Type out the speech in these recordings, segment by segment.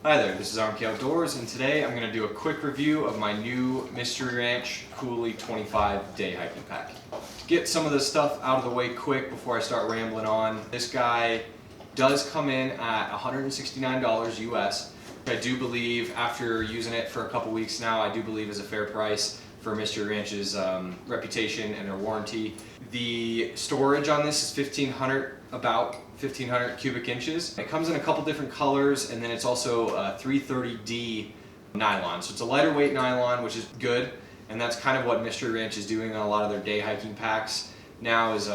Hi there, this is RMK Outdoors, and today I'm going to do a quick review of my new Mystery Ranch Coulee 25 day hiking pack. To get some of this stuff out of the way quick before I start rambling on, this guy does come in at $169 US. I do believe, after using it for a couple weeks now, I do believe is a fair price for Mystery Ranch's reputation and their warranty. The storage on this is about 1,500 cubic inches. It comes in a couple different colors, and then it's also 330D nylon. So it's a lighter weight nylon, which is good, and that's kind of what Mystery Ranch is doing on a lot of their day hiking packs now is,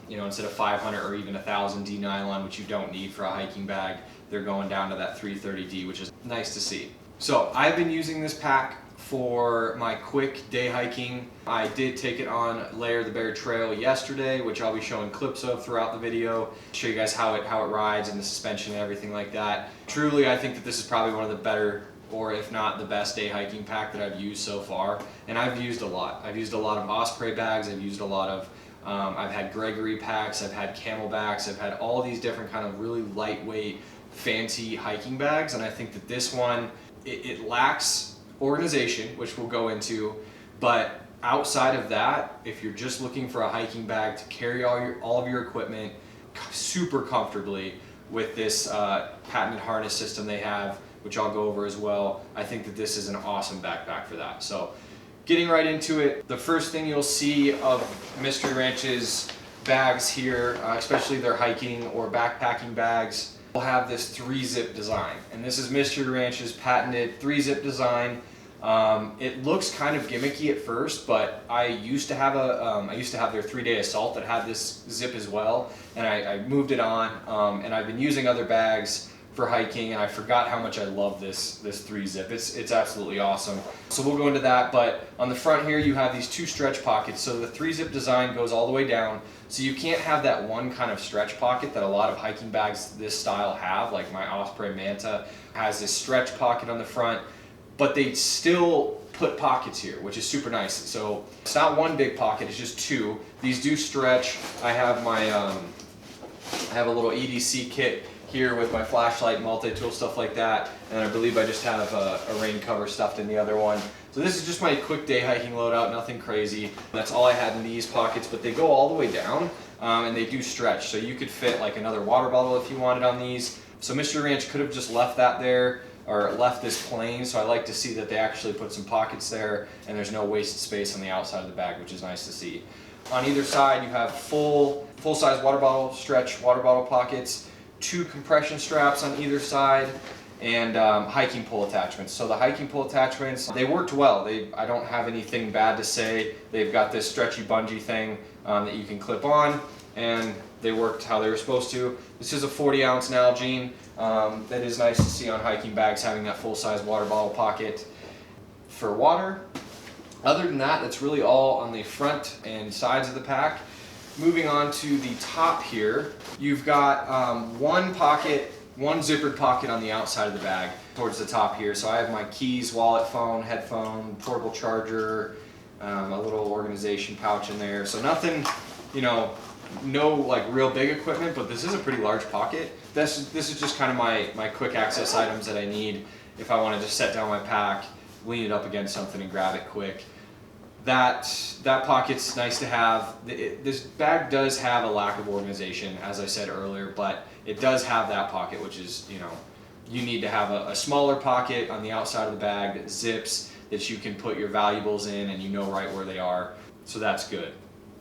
instead of 500 or even 1,000D nylon, which you don't need for a hiking bag, they're going down to that 330D, which is nice to see. So I've been using this pack for my quick day hiking. I did take it on Lair the Bear Trail yesterday, which I'll be showing clips of throughout the video, show you guys how it rides and the suspension and everything like that. Truly, I think that this is probably one of the better, or if not the best, day hiking pack that I've used so far. And I've used a lot. I've used a lot of Osprey bags, I've used a lot of I've had Gregory packs, I've had Camelbacks, I've had all these different kind of really lightweight, fancy hiking bags, and I think that this one, it lacks organization, which we'll go into, but outside of that, if you're just looking for a hiking bag to carry all of your equipment super comfortably with this patented harness system they have, which I'll go over as well, I think that this is an awesome backpack for that. So getting right into it, the first thing you'll see of Mystery Ranch's bags here, especially their hiking or backpacking bags, will have this 3-zip design, and this is Mystery Ranch's patented 3-zip design. It looks kind of gimmicky at first, but I used to have their 3-day assault that had this zip as well, and I moved it on, and I've been using other bags for hiking, and I forgot how much I love this 3-zip. It's absolutely awesome. So we'll go into that, but on the front here you have these 2 stretch pockets. So the 3-zip design goes all the way down, so you can't have that one kind of stretch pocket that a lot of hiking bags this style have, like my Osprey Manta has this stretch pocket on the front, but they still put pockets here, which is super nice. So it's not one big pocket, it's just 2. These do stretch. I have my I have a little EDC kit here with my flashlight, multi-tool, stuff like that, and I believe I just have a rain cover stuffed in the other one. So this is just my quick day hiking loadout, nothing crazy. That's all I had in these pockets, but they go all the way down, and they do stretch, so you could fit like another water bottle if you wanted on these. So Mystery Ranch could have just left that there, or left this plain, so I like to see that they actually put some pockets there, and there's no wasted space on the outside of the bag, which is nice to see. On either side you have full-size water bottle, stretch water bottle pockets, 2 compression straps on either side, and hiking pole attachments. So the hiking pole attachments, they worked well. I don't have anything bad to say. They've got this stretchy bungee thing that you can clip on, and they worked how they were supposed to. This is a 40-ounce Nalgene. That is nice to see on hiking bags, having that full-size water bottle pocket for water. Other than that, that's really all on the front and sides of the pack. Moving on to the top here, you've got one zippered pocket on the outside of the bag towards the top here. So I have my keys, wallet, phone, headphone, portable charger, a little organization pouch in there. So nothing, no like real big equipment, but this is a pretty large pocket. This is just kind of my quick access items that I need if I want to just set down my pack, lean it up against something and grab it quick. That pocket's nice to have. This bag does have a lack of organization, as I said earlier, but it does have that pocket, which is, you need to have a smaller pocket on the outside of the bag that zips, that you can put your valuables in and you know right where they are, so that's good.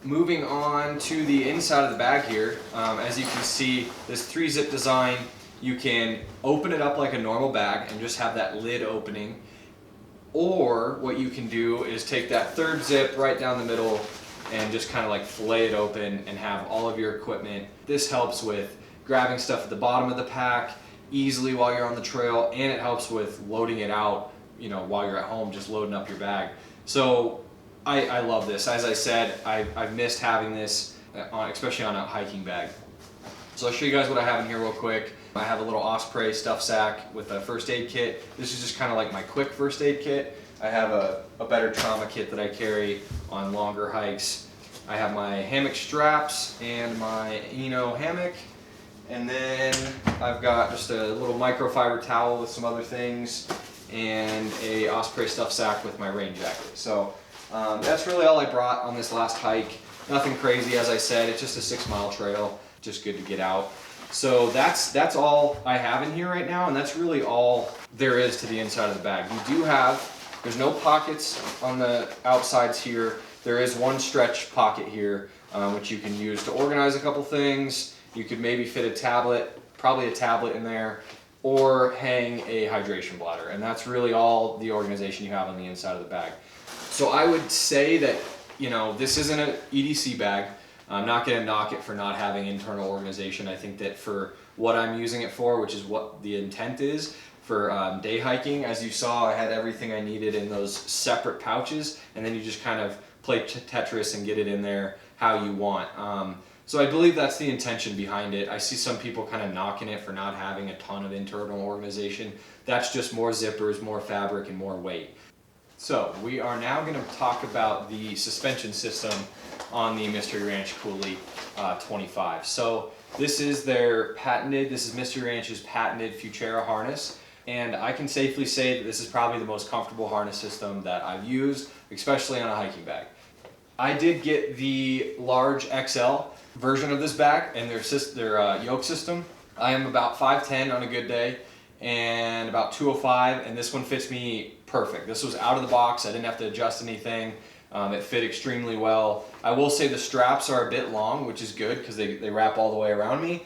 Moving on to the inside of the bag here, as you can see, this 3-zip design, you can open it up like a normal bag and just have that lid opening. Or what you can do is take that 3rd zip right down the middle and just kind of like fillet it open and have all of your equipment. This helps with grabbing stuff at the bottom of the pack easily while you're on the trail, and it helps with loading it out, while you're at home, just loading up your bag. So I love this. As I said, I've missed having this, especially on a hiking bag. So I'll show you guys what I have in here real quick. I have a little Osprey stuff sack with a first aid kit. This is just kind of like my quick first aid kit. I have a better trauma kit that I carry on longer hikes. I have my hammock straps and my hammock. And then I've got just a little microfiber towel with some other things, and a osprey stuffed sack with my rain jacket. So that's really all I brought on this last hike. Nothing crazy, as I said. It's just a 6-mile trail. Just good to get out. So that's all I have in here right now, and that's really all there is to the inside of the bag. You do have, there's no pockets on the outsides here. There is one stretch pocket here, which you can use to organize a couple things. You could maybe fit a tablet, probably a tablet in there, or hang a hydration bladder. And that's really all the organization you have on the inside of the bag. So I would say that, you know, this isn't an EDC bag. I'm not going to knock it for not having internal organization. I think that for what I'm using it for, which is what the intent is, for day hiking, as you saw, I had everything I needed in those separate pouches, and then you just kind of play Tetris and get it in there how you want. So I believe that's the intention behind it. I see some people kind of knocking it for not having a ton of internal organization. That's just more zippers, more fabric, and more weight. So we are now going to talk about the suspension system on the Mystery Ranch Coulee 25. So this is this is Mystery Ranch's patented Futura harness, and I can safely say that this is probably the most comfortable harness system that I've used, especially on a hiking bag. I did get the large XL version of this bag and their yoke system. I am about 5'10" on a good day and about 205, and this one fits me perfect. This was out of the box. I didn't have to adjust anything. It fit extremely well. I will say the straps are a bit long, which is good because they wrap all the way around me.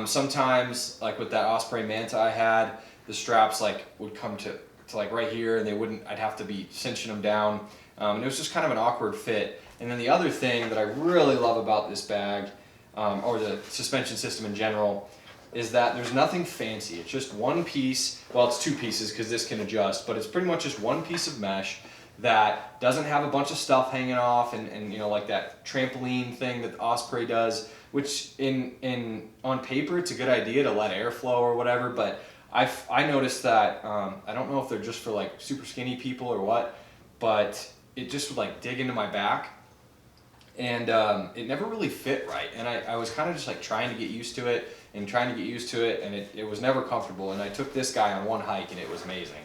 Sometimes, like with that Osprey Manta I had, the straps like would come to like right here, and I'd have to be cinching them down. And it was just kind of an awkward fit. And then the other thing that I really love about this bag, or the suspension system in general, is that there's nothing fancy. It's just one piece. Well, it's two pieces because this can adjust, but it's pretty much just one piece of mesh that doesn't have a bunch of stuff hanging off and you know, like that trampoline thing that Osprey does, which on paper it's a good idea to let air flow or whatever, but I noticed that I don't know if they're just for like super skinny people or what, but it just would like dig into my back, and it never really fit right, and I was kind of just like trying to get used to it, and it was never comfortable. And I took this guy on one hike and it was amazing.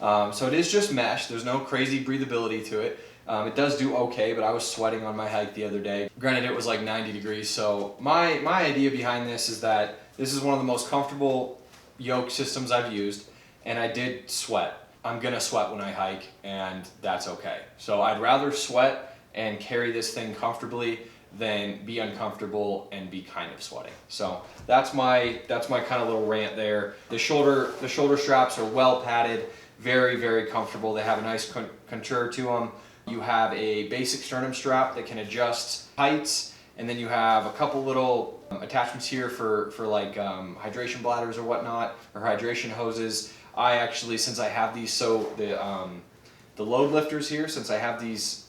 So it is just mesh. There's no crazy breathability to it. It does do okay, but I was sweating on my hike the other day. Granted, it was like 90 degrees. So my idea behind this is that this is one of the most comfortable yoke systems I've used, and I did sweat. I'm gonna sweat when I hike, and that's okay. So I'd rather sweat and carry this thing comfortably than be uncomfortable and be kind of sweating. So that's my kind of little rant there. The shoulder straps are well padded, very, very comfortable. They have a nice contour to them. You have a basic sternum strap that can adjust heights, and then you have a couple little attachments here for like hydration bladders or whatnot, or hydration hoses. I actually, since I have these the load lifters here, since I have these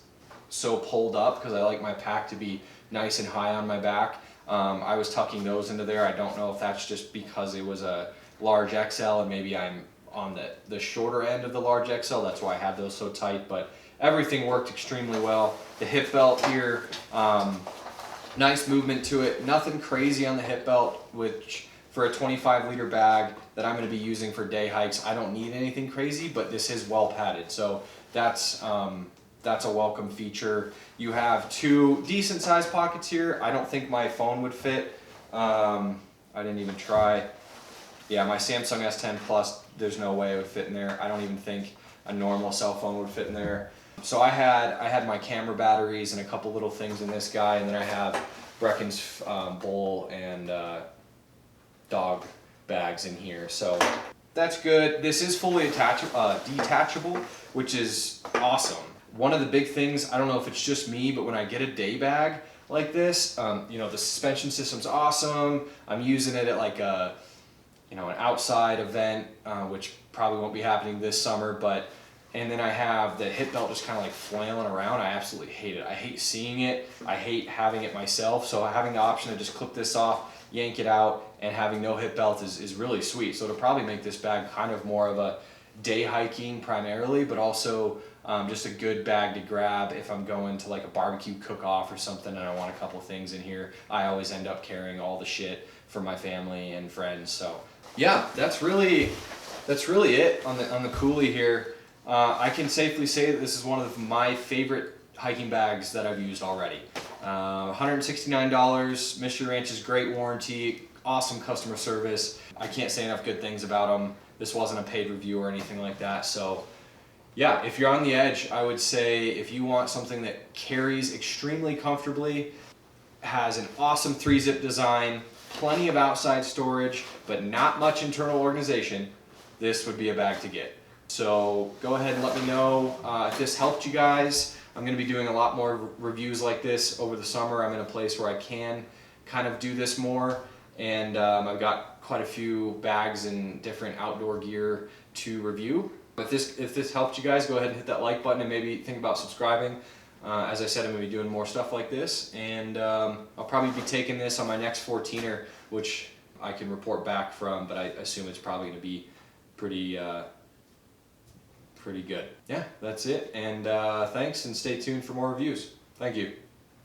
so pulled up because I like my pack to be nice and high on my back, I was tucking those into there. I don't know if that's just because it was a large XL and maybe I'm on the shorter end of the large XL, that's why I have those so tight, but everything worked extremely well. The hip belt here, nice movement to it, nothing crazy on the hip belt, which for a 25-liter bag that I'm going to be using for day hikes, I don't need anything crazy, but this is well padded, so that's a welcome feature. You have two decent sized pockets here. I don't think my phone would fit. I didn't even try. Yeah, my Samsung S10 Plus, there's no way it would fit in there. I don't even think a normal cell phone would fit in there. So I had my camera batteries and a couple little things in this guy, and then I have Brecken's bowl and dog bags in here. So that's good. This is fully detachable, which is awesome. One of the big things, I don't know if it's just me, but when I get a day bag like this, you know, the suspension system's awesome. I'm using it at like an outside event, which probably won't be happening this summer, and then I have the hip belt just kind of like flailing around. I absolutely hate it. I hate seeing it. I hate having it myself. So having the option to just clip this off, yank it out, and having no hip belt is really sweet. So it'll probably make this bag kind of more of a day hiking primarily, but also just a good bag to grab if I'm going to like a barbecue cook-off or something and I want a couple things in here. I always end up carrying all the shit for my family and friends. So yeah, that's really it on the Coulee here. I can safely say that this is one of my favorite hiking bags that I've used already. $169, Mystery Ranch's great warranty, awesome customer service. I can't say enough good things about them. This wasn't a paid review or anything like that. So yeah, if you're on the edge, I would say if you want something that carries extremely comfortably, has an awesome 3-zip design, plenty of outside storage, but not much internal organization, this would be a bag to get. So go ahead and let me know if this helped you guys. I'm going to be doing a lot more reviews like this over the summer. I'm in a place where I can kind of do this more, and I've got quite a few bags and different outdoor gear to review. If this helped you guys, go ahead and hit that like button and maybe think about subscribing. As I said, I'm going to be doing more stuff like this, and I'll probably be taking this on my next 14er, which I can report back from, but I assume it's probably going to be pretty good. Yeah, that's it, and thanks, and stay tuned for more reviews. Thank you.